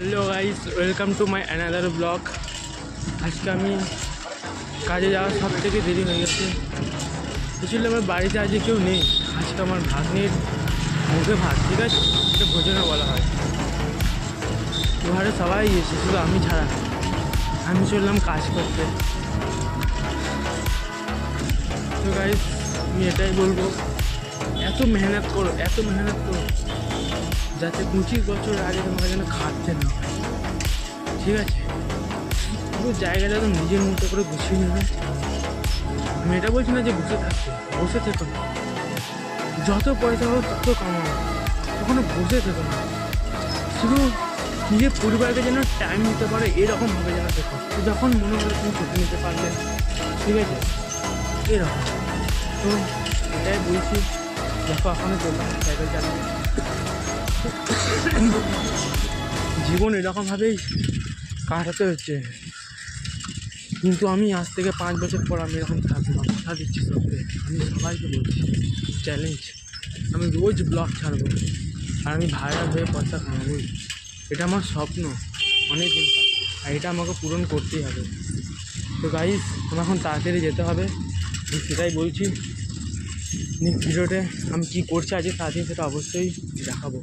Hello guys, welcome to my another blog. আজকে আমি কাজে যাওয়ার সব থেকে দেরি হয়ে গেছে। অ্যাকচুয়ালি আমার বাড়িতে আজকে কেউ নেই। আজকে আমার ভাগ্নের মুখে ভাত, ঠিক আছে, এটা ভোজনও বলা হয়। ঘরে সবাই এসে, শুধু আমি ছাড়া। আমি চললাম কাজ করতে। তো গাইস, আমি এটাই বলবো, এত মেহনত করো যাতে 25 বছর আগে তোমাকে যেন খাটতে না হয়, ঠিক আছে। পুরো জায়গাটা একদম নিজের মতো করে গুছিয়ে নেবে। আমি এটা বলছি না যে বসে থেকো না। যত পয়সা হোক তত কামাও, কখনো বসে থেকো না। শুধু নিজের পরিবারকে যেন টাইম দিতে পারে এরকমভাবে যেন দেখো। যখন মনে হলো তুমি ছুটি নিতে পারলে, ঠিক আছে, এরকম। তো এটাই বলছি, দেখো এখনও চললাম সাইকেল চালিয়ে। জীবন এরকমভাবেই কাটাতে হচ্ছে, কিন্তু আমি আজ থেকে 5 বছর পর আমি এরকম থাকবো না, কথা দিচ্ছি সবকে। আমি সবাইকে বলছি, চ্যালেঞ্জ, আমি রোজ ব্লগ ছাড়বো আর আমি ভাইরাল হয়ে পয়সা কামাবোই। এটা আমার স্বপ্ন, অনেক দিন পর, আর এটা আমাকে পূরণ করতেই হবে। তো গাইস, আমার এখন তাড়াতাড়ি যেতে হবে, আমি সেটাই বলছি। নেক্সট ভিডিওতে আমি কী করছি আজকে সারাদিন সেটা অবশ্যই দেখাবো।